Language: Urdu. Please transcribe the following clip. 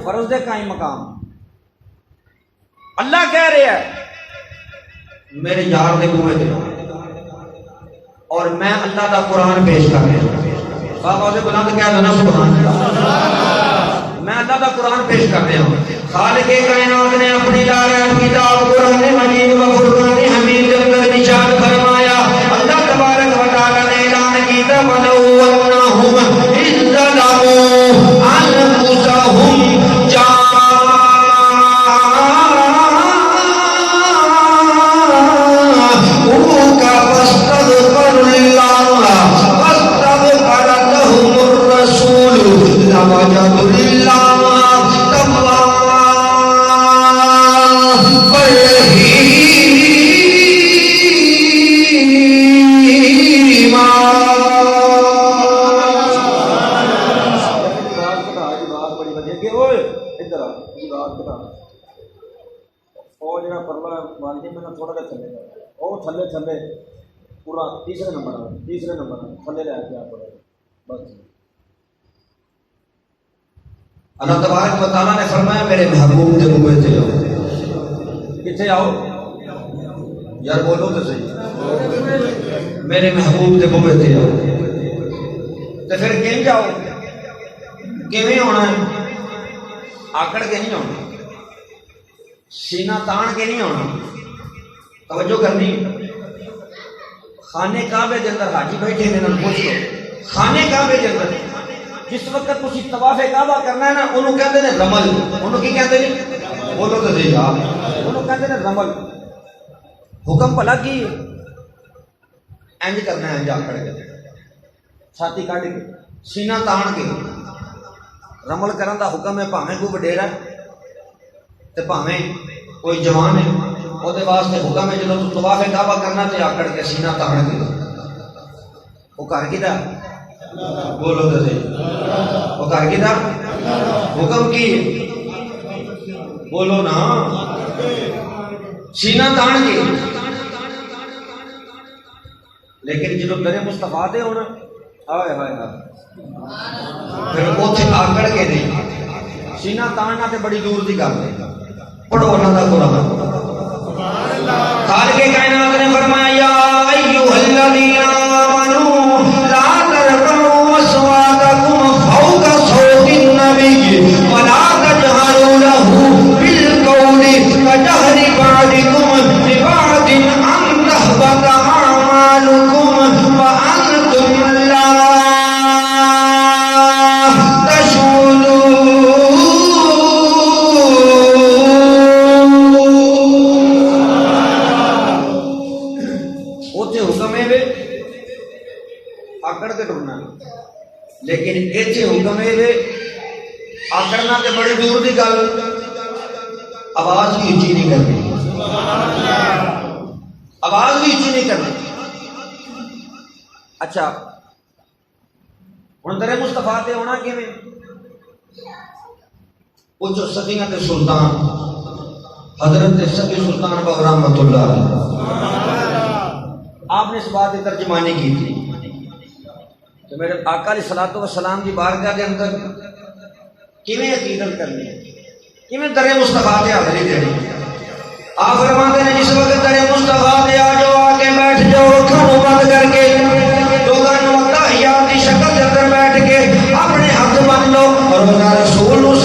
فرض دے قائم مقام. اللہ کہہ رہے ہیں میرے یار نے بوئے دے اور میں اللہ دا قرآن پیش کر رہا ہوں. بابا سے بلند کہہ دو نا سبحان اللہ. میں اللہ دا قرآن پیش کر رہا ہوں. خالق کائنات نے اپنی لارب کتاب قرآن مجید و فرقان حمید کے اندر نشان فرمایا. اللہ تبارک و تعالی نے اعلان کیا وَلَوْ أَنَّهُمْ إِذْ ظَلَمُوا أَنفُسَهُمْ جَاءُوكَ فَاسْتَغْفَرُوا اللَّهَ وَاسْتَغْفَرَ لَهُمُ الرَّسُولُ لَوَجَدُوا اللَّهَ تھلے تھلے پورا تیسرے نمبر تھلے لے کے آپ بس. اللہ تبارک و تعالیٰ نے فرمایا میرے محبوب کے منہ سے آؤ. کتنے آؤ یار بولو تو صحیح. میرے محبوب کے منہ سے آؤ تو پھر کہیں جاؤ کیویں ہونا ہے؟ آکڑ کے نہیں ہونا, سینہ تان کے نہیں ہونا. توجہ کرنی. خانے کعبے کے اندر حاجی بیٹھے نے پوچھ لو. خانے کعبے کے اندر جس وقت تسی طواف کعبہ کرنا ہے نا انہوں کہتے ہیں رمل. انہوں کی کہتے ہیں بولو تو صحیح آپ. انہوں کہتے ہیں رمل. حکم بھلا کی انج کرنا ہے, انج آکڑ کے چھاتی کاٹ کے سینہ تان کے رمل کرن دا حکم ہے. بھاویں کوئی وڈیرا تے بھاویں کوئی جوان ہے وہ واسطے حکم ہے جب طواف کعبہ کرنا تے آکڑ کے سینہ تان کے. وہ کر کے دا بولو تو صحیح. وہ کر کے دا حکم کی بولو نا سینہ تان کے. لیکن جب درے مصطفیٰ دے ہونا آئے ہائے ہائے پھر اوتھے آکڑ کے نہیں سینہ تاننا تے بڑی دور دی گل ہے. پڑھو اللہ دا قرآن. خالق کائنات نے فرمایا یا ایھا الذین آمنوا لا ترفعوا اصواتکم فوق صوت النبی ولا تجهروا له بالقول كجهر بعضکم لبعض ان تحبط اعمالکم وانتم لا آکڑ کے ٹرنا. لیکن ایتھے حکم ہے آکڑنا تے بڑی دور دی گل. آواز بھی اونچی نہیں کرنی. آواز بھی اونچی نہیں کرنی. اچھا ہن درے مصطفیٰ تے ہونا کیویں؟ وہ جو سکینہ تے سلطان حضرت سکی سلطان بابا رحمۃ اللہ علیہ آپ نے اس بات کی ترجمانی کی تھی کہ میرے آقا علیہ الصلوۃ والسلام کی بارگاہ کے اندر کیویں عقیدت کرنی ہے, کیویں درے مصطفیٰ تے حاضری دینی. آپ فرماتے ہیں جس وقت درے مصطفیٰ تے آ جاؤ آ کے بیٹھ جاؤ اکھاں بند کر کے لوگاں نوں تحیات دی شکل دے اندر بیٹھ کے اپنے ہاتھ بن لو اور رسول نوں